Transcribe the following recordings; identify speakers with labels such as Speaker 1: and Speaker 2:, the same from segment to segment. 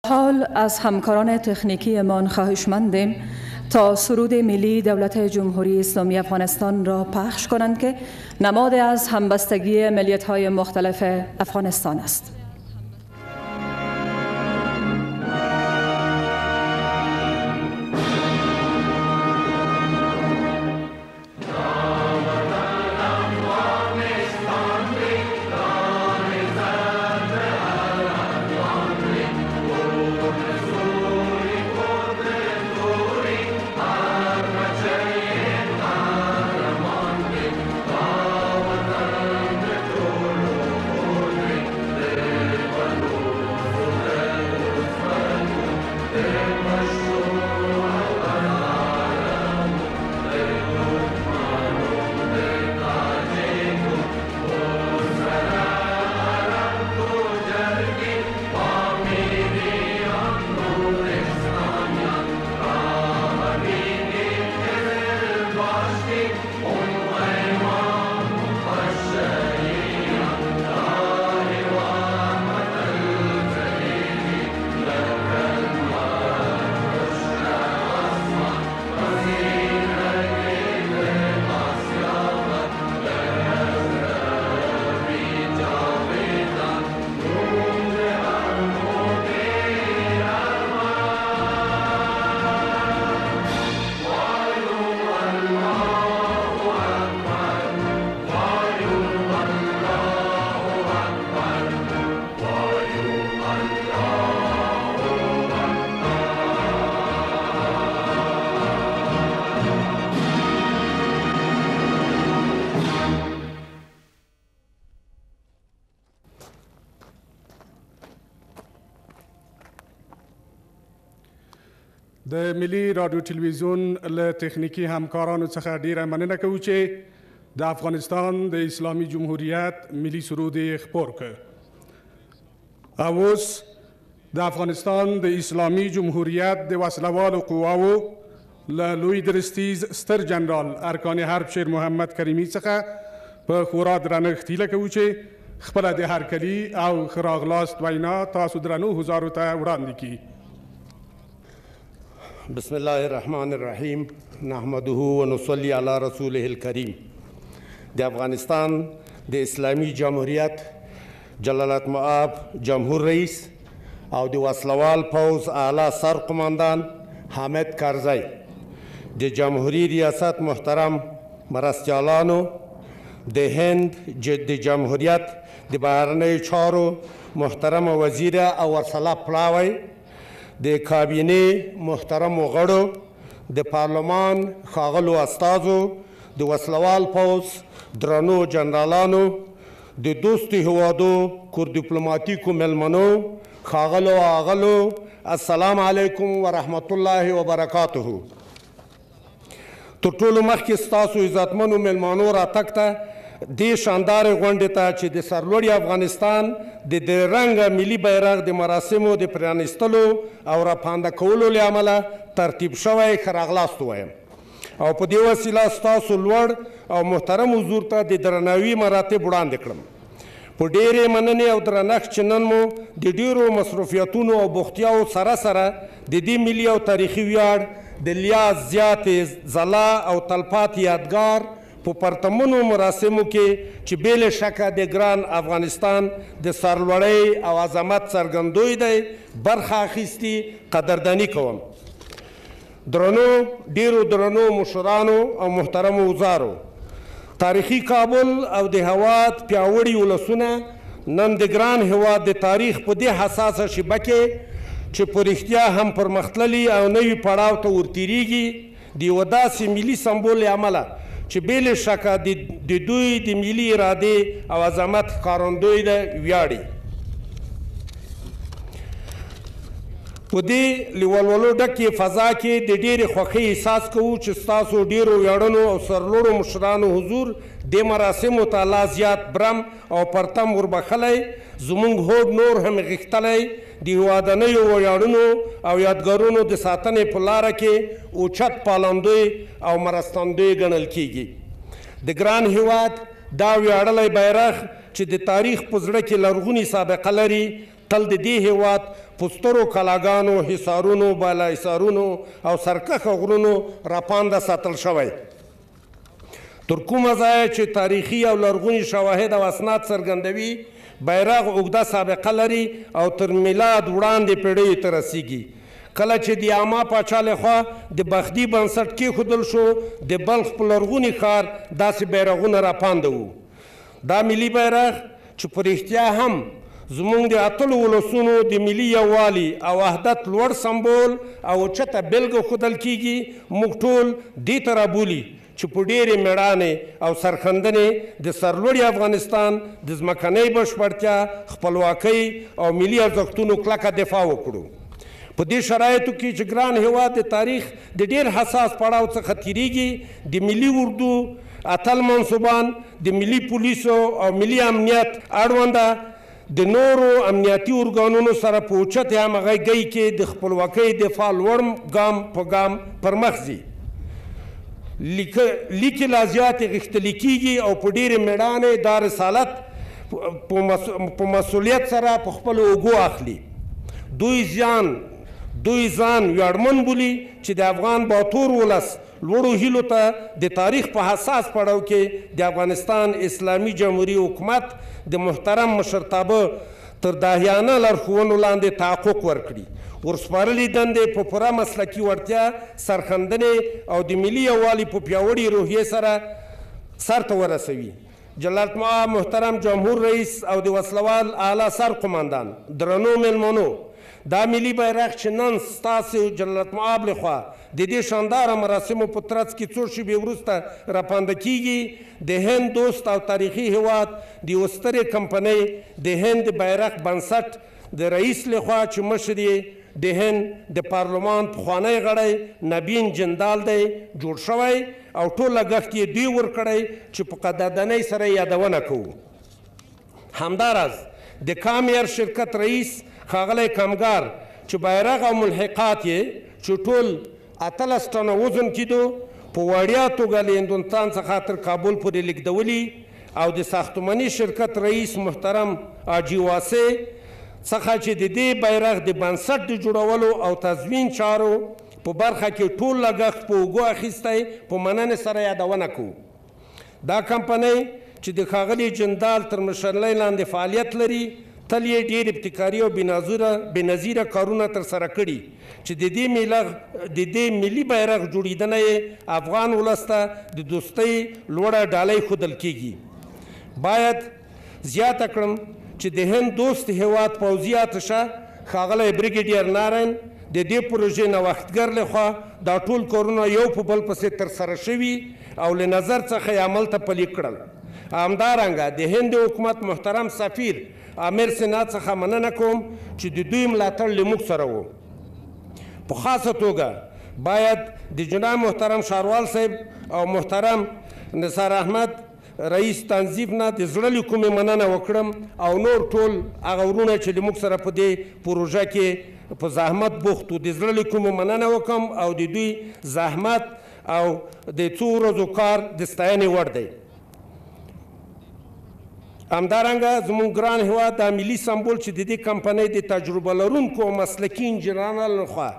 Speaker 1: حال از همکاران تکنیکیمان خواهشمندیم تا سرود ملی دولت جمهوری اسلامی افغانستان را پخش کنند که نماد از همبستگی ملیت‌های مختلف افغانستان است.
Speaker 2: د ملي رادیو تلویزیون له تخنیکی همکارانو څخه ډیره مننه کوو چې د افغانستان د اسلامي جمهوریت ملي سرود خپور کړ. او اوس د افغانستان د اسلامي جمهوریت د وسلوالو قواو له لوی درستیز ستر جنرال ارکان حرب شیر محمد کریمي څخه په خورا درنښت هیله کوو چې خپله د هرکلي او ښه راغلاست وینا تاسو درنو حضارو ته وړاندې کړي.
Speaker 3: بسم الله الرحمن الرحیم نحمده و نصلی علی رسوله الکریم. د افغانستان د اسلامی جمهوریت جلالت مآب جمهور رئیس او د وسلوال پوز اعلی سرقماندان حامد کرزی، د جمهوری ریاست محترم مرستیالانو، د هند د جمهوریت د بهرنیو چارو محترم وزیر او ورسله پلاوی، د کابینې محترمو غړو، د پارلمان ښاغلو استازو، د وسلوال پوځ درنو جنرالانو، د دوستو هیوادو کور ډیپلوماتیکو مېلمنو، ښاغلو آغلو، السلام علیکم ورحمت الله وبرکاته. تر ټولو مخکې ستاسو عزتمنو مېلمانو راتګ ته دې شاندارې غونډې ته چې د سرلوړي افغانستان د درنګه ملي بیرغ د مراسمو د پرانیستلو او راپانده کولو له امله ترتیب شوی ښه راغلاست ووایم او په دې وسیله ستاسو لوړ او محترم حضور ته د درناوي مراتب وړاندې کړم. په ډېرې مننې او درنښت چې نن مو د ډېرو مصروفیتونو او بوختیاو سره سره د دې ملي او تاریخي ویاړ د لیاز زیاتې ځلا او تلپاتې یادګار په پرتمنو مراسمو کې چې بې له شکه د ګران افغانستان د سرلوړۍ او عظمت څرګندوی دی برخه اخیستي قدرداني کوم. ډیرو درنو مشرانو او محترمو وزارو، تاریخي کابل او د هېواد پیاوړي ولسونه نن د ګران هېواد د تاریخ په دې حساسه شیبه کې چې په رښتیا هم پرمختللي او نوي پړاو ته ورتېرېږي د یوه داسې ملي سمبول له امله چې بې له شکه د دوی د ملي ارادې او عظمت ښکارندوی دی ویاړي. په دې له ولولو ډکې فضا کې د ډېرې خوښۍ احساس کوو چې ستاسو ډېرو ویاړنو او سرلوړو مشرانو حضور دې مراسمو ته لا زیات برم او پرتم وربخلی، زموږ هوډ نور هم غښتلی د هېوادنیو ویاړونو او یادګارونو د ساتنې په لاره کې اوچت پالندوی او مرستندوی ګڼل کیږي. د ګران هېواد دا ویاړلی بیرغ چې د تاریخ په زړه کې لرغونې سابقه لري تل د دې هیواد په سترو کلاګانو، حصارونو، بالا حصارونو او سرکښه غرونو راپانده ساتل شوی. تر کومه ځایه چې تاریخي او لرغوني شواهد او اسناد څرګندوي بیرغ اوږده سابقه لري او تر میلاد وړاندې پیړیو ته رسیږي. کله چې د عامه پاچا لخوا د بخدي بنسټ کیښودل شو، د بلخ په لرغوني ښار داسې بیرغونه راپانده وو. دا ملي بیرغ چې په رښتیا هم زموږ د اتلو ولسونو د ملي یووالي او وحدت لوړ سمبول او اوچته بېلګه ښودل کیږي، موږ ټول دې ته رابولي چې په ډېرې مېړانې او سرښندنې د سرلوړي افغانستان د ځمکنۍ بشپړتیا، خپلواکۍ او ملي ارزښتونو کلکه دفاع وکړو. په دې شرایطو کې چې ګران هیواد د تاریخ د ډېر حساس پړاو څخه تیریږي، د ملي اردو اتل منصوبان د ملي پولیسو او ملي امنیت اړونده د نورو امنیتي ارګانونو سره په اوچتې همغږۍ کې د خپلواکۍ دفاع لوړ ګام په ګام پر مخ ځي. لیکې لا زیاتې غښتلي کیږي او په ډېرې مېړانې دا رسالت په مسؤلیت سره په خپلو اوږو اخلي. دوی ځان ویاړمن بولي چې د افغان باتور ولس لوړو هیلو ته د تاریخ په حساس پړاو کې د افغانستان اسلامي جمهوري حکومت د محترم مشرتابه تر داهیانه لارښوونو لاندې تحقق ورکړي. ورسپارلې دندې په پوره مسلکي وړتیا، سرښندنې او د ملي یووالي په پیاوړې روحیې سره سرته ورسوي. جلالت مآب محترم جمهور رئیس او د وسلوال اعلی سر قماندان، درنو میلمنو، دا ملي بیرغ چې نن ستاسې جلالت مآب لخوا د دې شانداره مراسمو په ترڅ کې څو شېبې وروسته راپانده کیږي، د هند دوست او تاریخي هیواد د یوه سترې کمپنۍ د هند بیرغ بنسټ د رئیس لخوا چې مشر یې د هند د پارلمان پخوانی غړی نبین جندال دی جوړ شوی او ټول لګښت یې دوی ورکړی چې په قدردنۍ سره یادونه کوو. همداراز د کامیر شرکت رئیس ښاغلی کمګار چې بیرغ او ملحقات یې چې ټول 18 ټنه وزن کیدو په وړیا توګه له هندوستان څخه تر کابل پورې لیږدولي او د ساختماني شرکت رئیس محترم آجي واسع څخه چې د دې بیرغ د بنسټ د جوړولو او تضمین چارو په برخه کې ټول لګښت په اوږو اخیستی په مننې سره یادونه کوو. دا کمپنۍ چې د ښاغلي جندال تر مشرۍ لاندې فعالیت لري، تل یې ډېر ابتکاري او بېنظیره کارونه ترسره کړي چې د دې ملي بیرغ جوړېدنه یې افغان ولس ته د دوستۍ لوړه ډالۍ ښودل کیږي. باید زیاته کړم چې د هند دوست هیواد پوځي اتشه ښاغلی بریګیډیر نارین د دې پروژې نوښتګر لخوا دا ټول کارونه یو په بل پسې ترسره شوي او له نظر څخه یې عمل ته پلي کړل. همدارنګه د هند حکومت محترم سفیر امیر سینا څخه مننه کوم چې د دوی ملاتړ له موږ سره و. په خاصه توګه باید د جناب محترم شاروال صاحب او محترم نثار احمد رئیس تنظیم نه د زړه له کومې مننه وکړم او نور ټول هغه ورونه چې د موږ سره په دې پروژه کې په زحمت بوخت و د زړه له کومې مننه وکړم او د دوی زحمت او د څو ورځو کار د ستاینې وړ دی. همدارنګه زموږ ګران هېواد دا ملي سمبول چې د دې کمپنۍ د تجربه لرونکو او مسلکي انجینرانو لخوا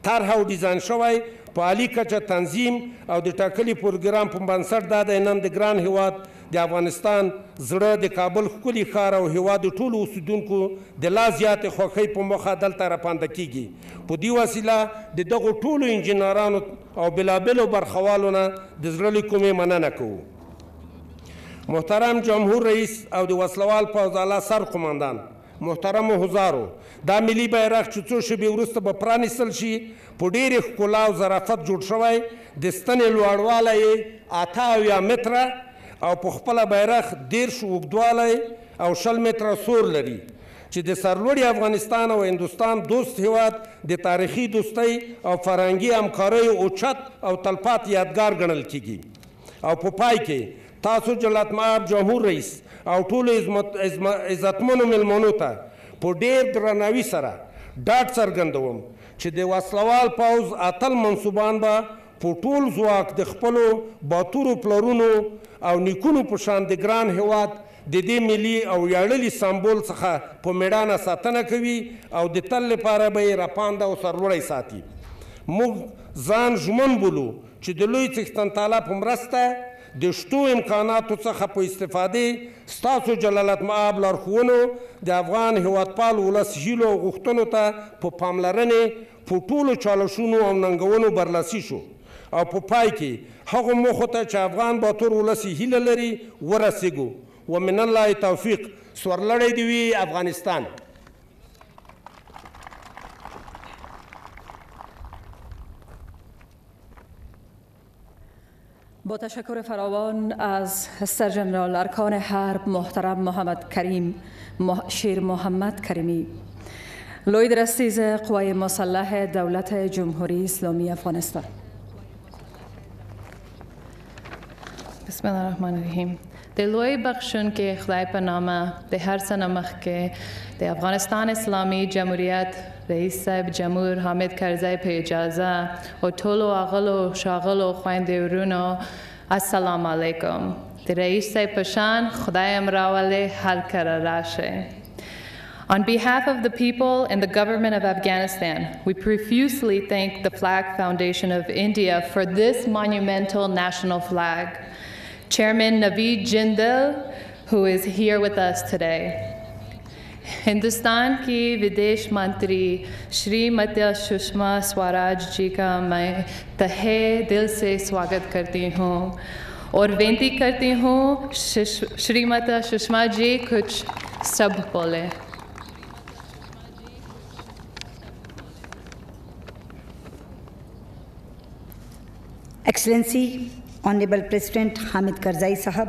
Speaker 3: طرح او ډیزاین شوی په عالي کچه تنظیم او د ټاکلي پروګرام په بنسټ دا دی نن د ګران هېواد د افغانستان زړه د کابل ښکلي ښار او هېواد د ټولو اوسېدونکو د لا زیاتې خوښۍ په موخه دلته راپانده کیږي. په دې وسیله د دغو ټولو انجینرانو او بېلابېلو برخوالو نه د زړه له کومې مننه کوو. محترم جمهور رئیس او د وسلوال پوځ اعلی سر قماندان، محترمو حضارو، دا ملي بیرغ چې څو شېبې وروسته به پرانیستل شي په ډېرې ښکلا او ظرافت جوړ شوی، د ستنې لوړوالی یې 88 متره او په خپله بیرغ 10 اوږدوالی او 20 متره سور لري چې د سرلوړي افغانستان او هندوستان دوست هیواد د تاریخي دوستۍ او فرهنګي همکاریو اوچت او تلپاتې یادګار ګڼل کیږي. او په پای کې تاسو جلالت مآب جمهور رئیس او ټولو عزتمنو میلمنو ته په ډېر درناوي سره ډاډ څرګندوم چې د وسلوال پوځ اتل منصوبان به په ټول ځواک د خپلو باتورو پلرونو او نیکونو په شان د ګران هیواد د دې ملي او ویاړلي سمبول څخه په میړانه ساتنه کوي او د تل لپاره به یې راپانده او سرلوړی ساتي. موږ ځان ژمن بولو چې د لوی څښتن تعالی په مرسته د شتو امکاناتو څخه په استفادې ستاسو جلالت مآب لارښوونو د افغان هېوادپال ولس هیلو او غوښتنو ته په پاملرنې په ټولو چالشونو او ننګونو برلاسي شو او په پای کې هغو موخو ته چې افغان باتور ولس هیله لري ورسېږو. ومن الله توفیق. سورلړی دې وي افغانستان.
Speaker 1: با تشکر فراوان از سرجنرال ارکان حرب محترم محمد کریم شیر محمد کریمی، لوی درستیز قوای مسلح دولت جمهوری اسلامی افغانستان.
Speaker 4: بسم الله الرحمن الرحیم. د لوی بخشون کې خدای په نامه د هر څه نه مخکې د افغانستان اسلامي جمهوریت رئیس صاحب جمهور حامد کرزی په اجازه او ټولو اغلو شاغلو خویندې ورونو السلام علیکم. د رئیس صاحب په شان خدایم راولې هر کله راشه. On behalf of the people and the government of Afghanistan, we profusely thank the Flag Foundation of India for this monumental national flag. Chairman Naveed Jindal, who is here with us today. Hindustan की विदेश मंत्री श्रीमती सुषमा स्वराज जी का मैं तहे दिल से स्वागत करती हूँ और विनती करती हूँ श्रीमती सुषमा जी कुछ सब बोले.
Speaker 5: Excellency, Honorable President Hamid Karzai Sahab,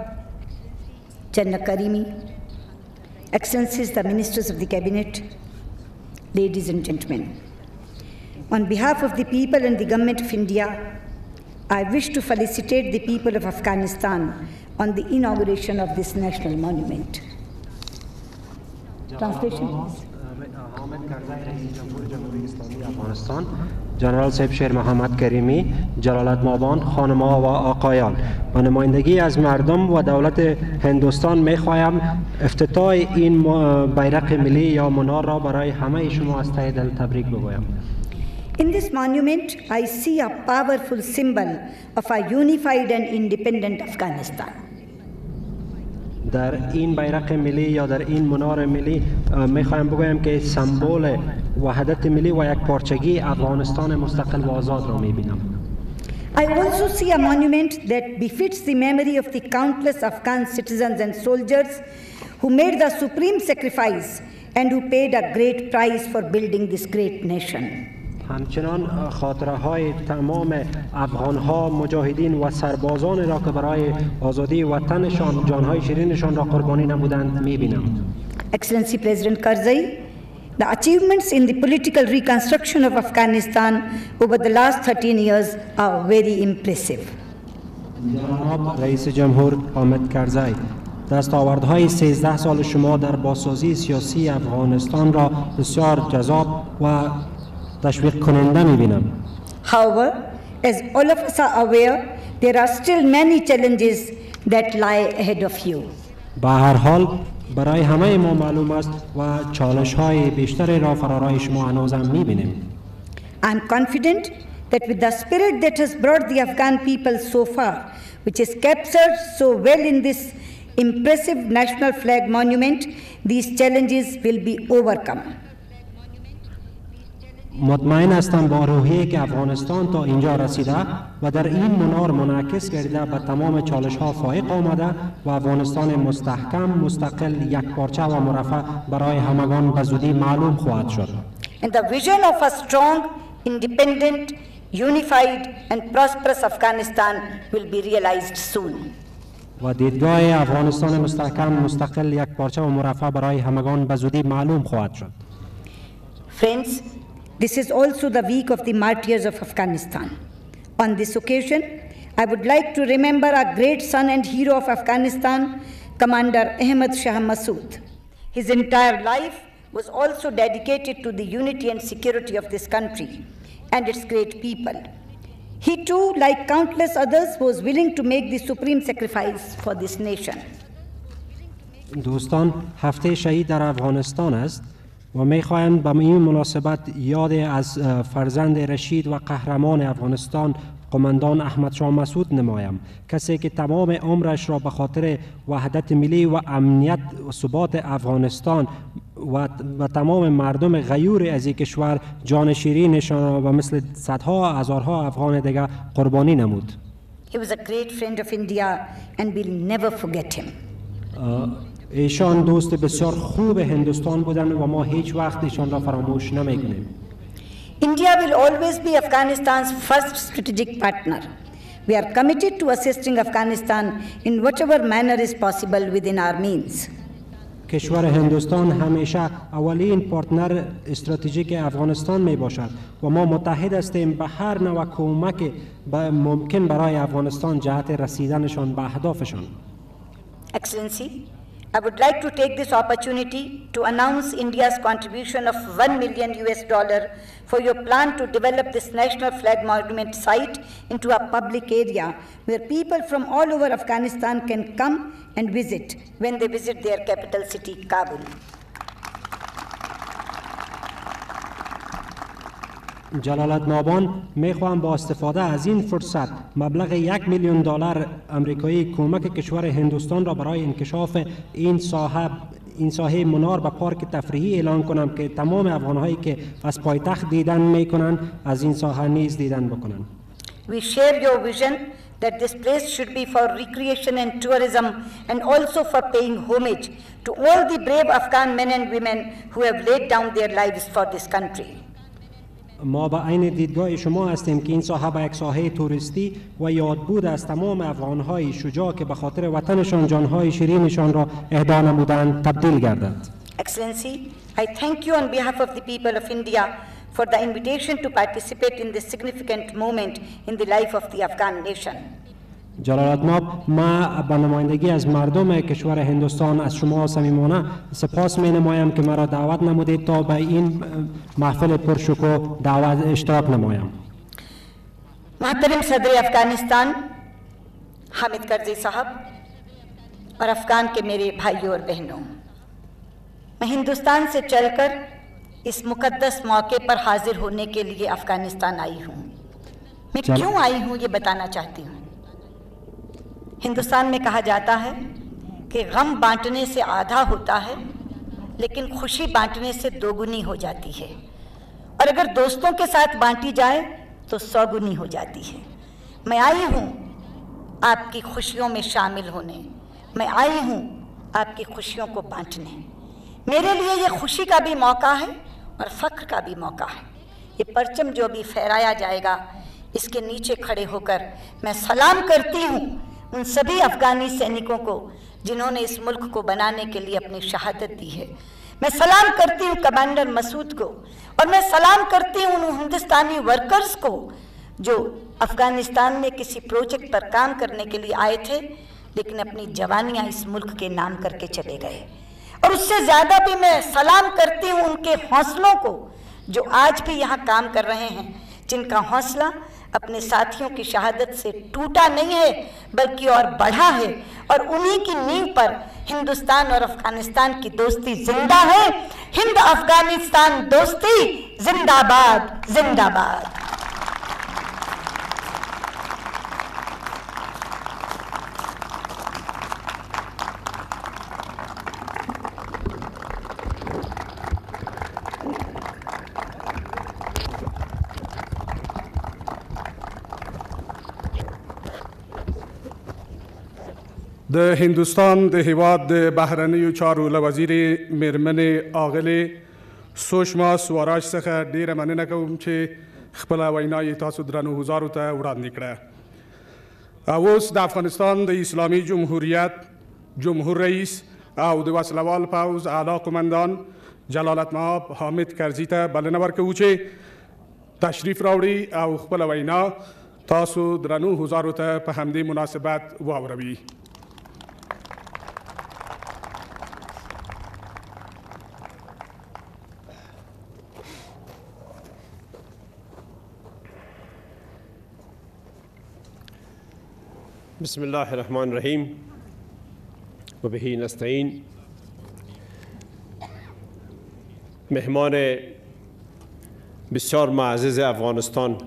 Speaker 5: General Karimi, Excellencies, the Ministers of the Cabinet, ladies and gentlemen. On behalf of the people and the Government of India, I wish to felicitate the people of Afghanistan on the inauguration of this national monument. Translation, please.
Speaker 6: حامد کرزی رئیس جمهور جمهوری اسلامی افغانستان، جنرال صاحب شیر محمد کریمی، جلالت مآبان، خانم‌ها و آقایان، با نمایندگی از مردم و دولت هندوستان می‌خواهم افتتاح این بیرق ملی یا منار را برای همه شما از ته دل تبریک بگویم.
Speaker 5: In this monument, I see a powerful symbol of a unified and independent Afghanistan.
Speaker 6: در این بیرق ملی یا در این منار ملی میخوایم بگویم که سمبل وحدت ملی و یک پارچگی افغانستان مستقل و آزاد را میبینم.
Speaker 5: I also see a monument that befits the memory of the countless Afghan citizens and soldiers who made the supreme sacrifice and who paid a great price for building this great nation.
Speaker 6: همچنان خاطره های تمام افغان ها مجاهدین و سربازان را که برای آزادی وطنشان جانهای شیرینشان را قربانی نمودند میبینم.
Speaker 5: Excellency President Karzai, the achievements in the political reconstruction of Afghanistan over the last 13 years are very impressive.
Speaker 6: جناب رئیس جمهور حامد کرزی، دستاوردهای 13 سال شما در بازسازی سیاسی افغانستان را بسیار جذاب و تشویق کننده می‌بینم.
Speaker 5: However, as all of us are aware, there are still many challenges that lie ahead of you.
Speaker 6: به هر حال برای همه ما معلوم است و چالش‌های بیشتری را فرارای شما هنوزم می‌بینیم.
Speaker 5: I am confident that with the spirit that has brought the Afghan people so far, which is captured so well in this impressive national flag monument, these challenges will be overcome.
Speaker 6: مطمئن هستم با روحیه‌ای که افغانستان تا اینجا رسیده و در این منار منعکس گردیده به تمام چالش‌ها فائق آمده و افغانستان مستحکم، مستقل، یکپارچه و مرفه برای همگان به زودی معلوم خواهد شد.
Speaker 5: And the vision of a strong, independent, unified and prosperous Afghanistan will be realized soon.
Speaker 6: و دیدگاه افغانستان مستحکم، مستقل، یکپارچه و مرفه برای همگان به زودی معلوم خواهد شد.
Speaker 5: Friends, this is also the week of the martyrs of Afghanistan. On this occasion, I would like to remember a great son and hero of Afghanistan, Commander Ahmad Shah Massoud. His entire life was also dedicated to the unity and security of this country and its great people. He too, like countless others, was willing to make the supreme sacrifice for this nation.
Speaker 6: دوستان، هفته شهید در افغانستان است و می‌خواهم به این مناسبت یاد از فرزند رشید و قهرمان افغانستان قماندان احمد شاه مسعود نمایم، کسی که تمام عمرش را به خاطر وحدت ملی و امنیت و ثبات افغانستان و تمام مردم غیور از این کشور جان شیرینشان را و مثل صدها هزارها افغان دیگر قربانی نمود.
Speaker 5: He was a great friend of India and we'll never forget him.
Speaker 6: ایشان دوست بسیار خوب هندوستان بودند و ما هیچ وقت ایشان را فراموش نمی‌کنیم.
Speaker 5: India will always be Afghanistan's first strategic partner. We are committed to assisting Afghanistan in whatever manner is possible within our means.
Speaker 6: کشور هندوستان همیشه اولین پارتنر استراتژیک افغانستان می باشد و ما متحد هستیم به هر نوع کمک ممکن برای افغانستان جهت رسیدنشان به اهدافشان.
Speaker 5: Excellency, I would like to take this opportunity to announce India's contribution of $1 million for your plan to develop this national flag monument site into a public area where people from all over Afghanistan can come and visit when they visit their capital city, Kabul.
Speaker 6: جلالت مآبان میخواهم با استفاده از این فرصت مبلغ $1 میلیون آمریکایی کمک کشور هندوستان را برای انکشاف این ساحه منار به پارک تفریحی اعلان کنم که تمام افغانهایی که از پایتخت دیدن میکنند از این ساحه نیز دیدن بکنند.
Speaker 5: We share your vision that this place should be for recreation and tourism and also for paying homage to all the brave Afghan men and women who have laid down their lives for this country.
Speaker 6: ما به عین دیدگاه شما هستیم که این ساحه به یک ساحه توریستی و یادبود از تمام افغانهای شجاع که به خاطر وطنشان جانهای شیرینشان را اهدا نمودند تبدیل گردد.
Speaker 5: Excellency, I thank you on behalf of the people of India for the invitation to participate in this significant moment in the life of the Afghan nation.
Speaker 6: جلالت مآب، ما به نمایندگی از مردم کشور هندوستان از شما صمیمانه سپاس می نمایم که مرا دعوت نمودید تا به این محفل پرشکوه دعوت اشتراک نمایم.
Speaker 5: محترم صدر افغانستان حامد کرزی صاحب और अफगान के मेरे भाइयों और बहनों, मैं हिंदुस्तान से चलकर इस मुकद्दस मौके पर हाजिर होने के लिए अफगानिस्तान आई हूँ। मैं क्यों आई हूँ ये बताना चाहती हूँ। हिंदुस्तान में कहा जाता है कि गम बांटने से आधा होता है लेकिन खुशी बांटने से दोगुनी हो जाती है, और अगर दोस्तों के साथ बांटी जाए तो 100 गुनी हो जाती है। मैं आई हूँ आपकी खुशियों में शामिल होने, मैं आई हूँ आपकी खुशियों को बांटने। मेरे लिए ये खुशी का भी मौका है और फ़ख्र का भी मौका है। ये परचम जो भी फहराया जाएगा इसके नीचे खड़े होकर मैं सलाम करती हूँ उन सभी अफ़गानी सैनिकों को जिन्होंने इस मुल्क को बनाने के लिए अपनी शहादत दी है। मैं सलाम करती हूँ कमांडर मसूद को, और मैं सलाम करती हूँ उन हिंदुस्तानी वर्कर्स को जो अफ़गानिस्तान में किसी प्रोजेक्ट पर काम करने के लिए आए थे लेकिन अपनी जवानियाँ इस मुल्क के नाम करके चले गए। और उससे ज़्यादा भी मैं सलाम करती हूँ उनके हौसलों को जो आज भी यहाँ काम कर रहे हैं, जिनका हौसला अपने साथियों की शहादत से टूटा नहीं है बल्कि और बढ़ा है, और उन्हीं की नींव पर हिंदुस्तान और अफगानिस्तान की दोस्ती जिंदा है। हिंद अफगानिस्तान दोस्ती जिंदाबाद जिंदाबाद।
Speaker 2: د هندوستان د هیواد د بهرنیو چارو له وزیر میرمنې آغلې سوشما سوراج څخه ډیره مننه کوم چې خپله وینا یې تاسو درنو حضارو ته وړاندې کړه. او اوس د افغانستان د اسلامي جمهوریت جمهور رئیس او د وسلوال پوځ اعلی قماندان جلالت مآب حامد کرزي ته بلنه ورکوو چې تشریف راوړي او خپله وینا تاسو درنو حضارو ته په همدې مناسبت واوروي.
Speaker 7: بسم الله الرحمن الرحيم وبه نستعين مهمان بسیار معزز افغانستان،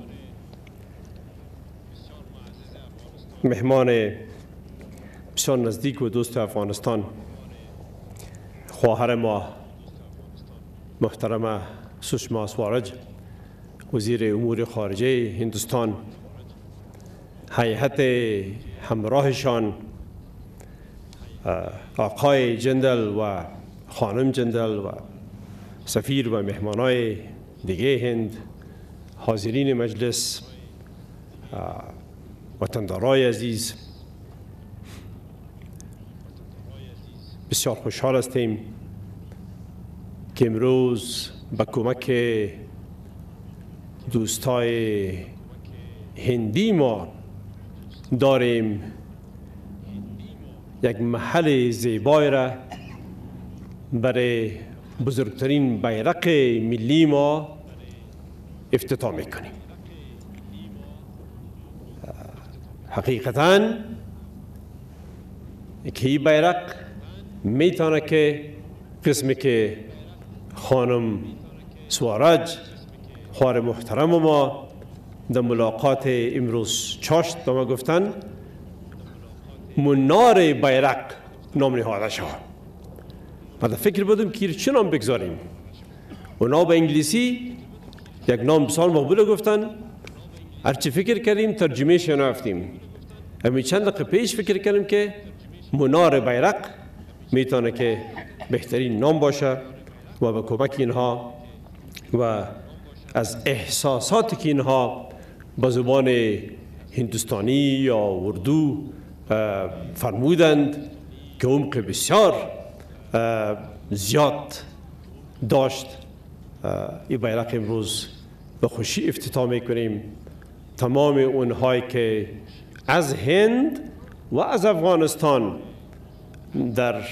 Speaker 7: مهمان بسیار نزدیک و دوست افغانستان، خواهر ما محترمه سشما سوارج، وزیر امور خارجه هندوستان، هیئت همراهشان، آقای جندل و خانم جندل و سفیر و مهمانای دیگه هند، حاضرین مجلس، وطندارای عزیز، بسیار خوشحال هستیم که امروز با کمک دوستای هندی ما داریم یک محل زیبای را برای بزرگترین بیرق ملی ما افتتاح میکنیم. حقیقتاً که این بیرق میتونه که قسمی که خانم سوارج خواهر محترم ما در ملاقات امروز چاشت به ما گفتن منار بیرق نام نهاده شد. بعد فکر بودم که چه نام بگذاریم. اونا به انگلیسی یک نام بسیار مقبول گفتن. هرچی فکر کردیم ترجمه شنافتیم. همین چند دقیقه پیش فکر کردیم که منار بیرق میتونه که بهترین نام باشه و به کمک اینها و از احساساتی که اینها با زبان هندوستانی یا اردو فرمودند که عمق بسیار زیاد داشت، این بیرق امروز به خوشی افتتاح میکنیم. تمام اونهایی که از هند و از افغانستان در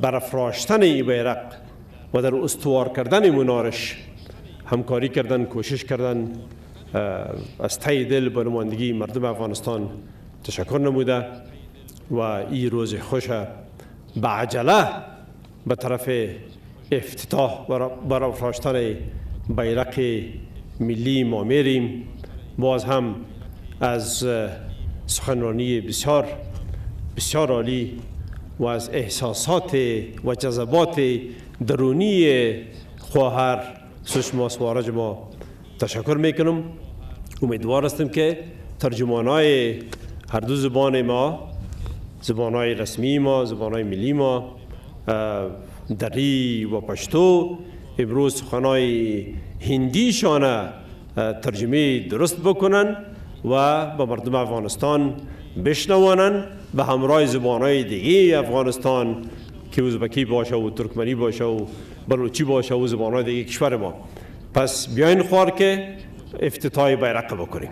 Speaker 7: برافراشتن این بیرق و در استوار کردن منارش همکاری کردن، کوشش کردن، از ته دل به نمایندگی مردم افغانستان تشکر نموده و این روز خوش به عجله به طرف افتتاح و برافراشتن بیرق ملی ما میریم. باز هم از سخنرانی بسیار بسیار عالی و از احساسات و جذبات درونی خواهر سشما سوارج ما تشکر میکنم. امیدوار هستم که ترجمانای هر دو زبان ما، زبانهای رسمی ما، زبانهای ملی ما، دری و پشتو، امروز سخنهای هندیشان ترجمه درست بکنن و به مردم افغانستان بشنوانن به همراه زبانهای دیگه افغانستان که ازبکی باشه و ترکمنی باشه و بلوچی باشه و زبانهای دیگه کشور ما. پس بیاین خوار که افتتاح بیرق بکنیم.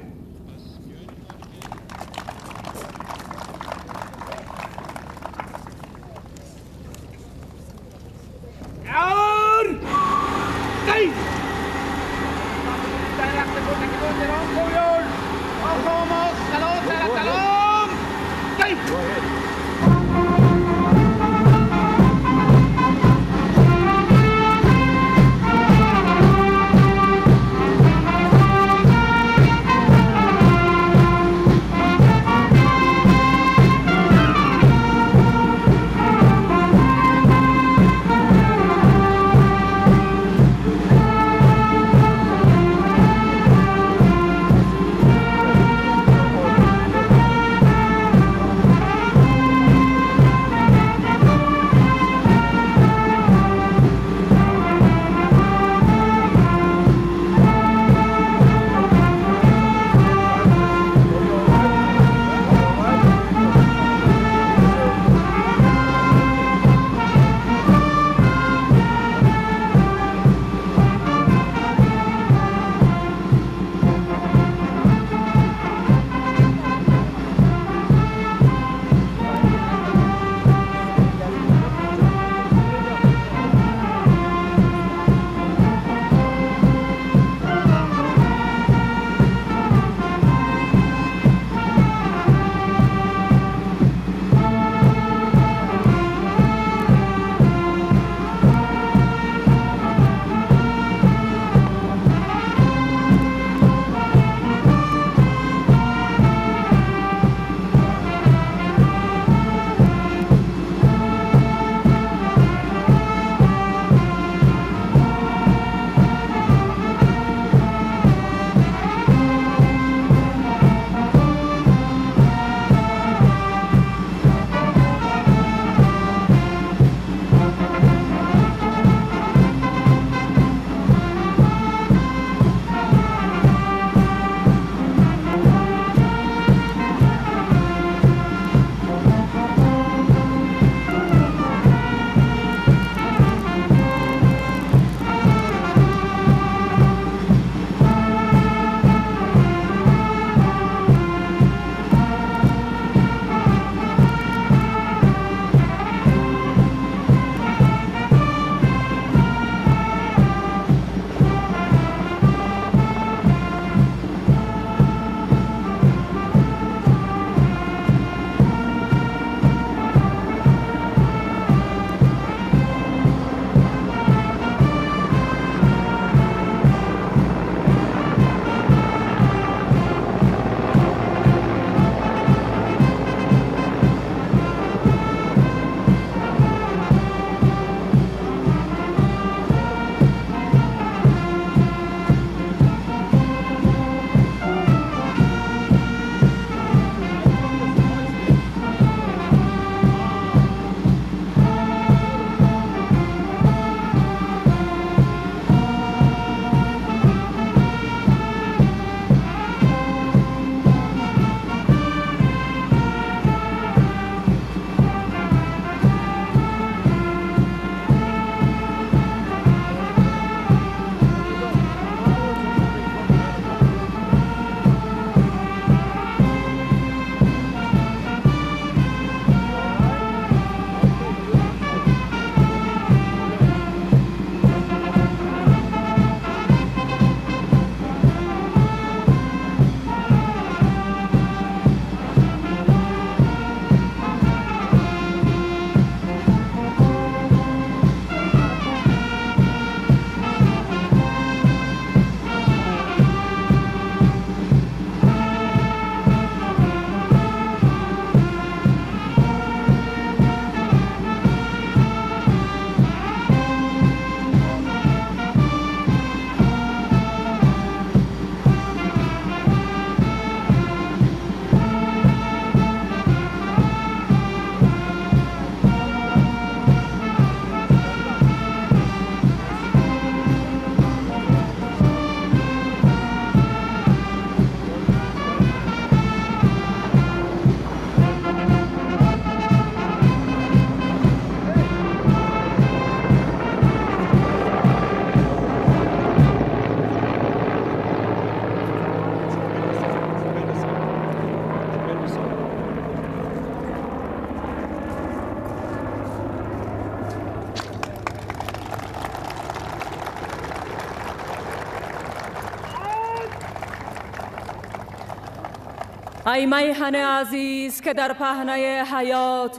Speaker 1: ای میهن عزیز که در پهنه حیات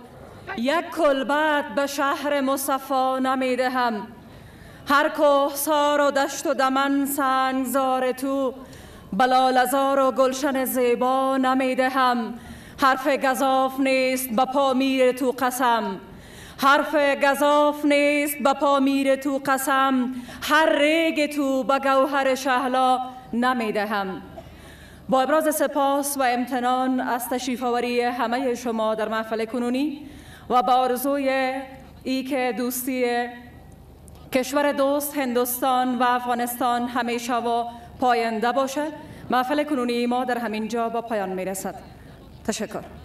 Speaker 1: یک کلبت به شهر مصطفی نمیدهم. هر کوهسار و دشت و دمن سنگزار تو، بلالزار و گلشن زیبا نمیدهم. حرف گزاف نیست به پا میر تو قسم، حرف گزاف نیست به پا میر تو قسم. هر ریگ تو به گوهر شهلا نمیدهم. با ابراز سپاس و امتنان از تشریف آوری همه شما در محفل کنونی و با آرزوی ای که دوستی کشور دوست هندوستان و افغانستان همیشه و پاینده باشد، محفل کنونی ما در همین جا با پایان میرسد. تشکر.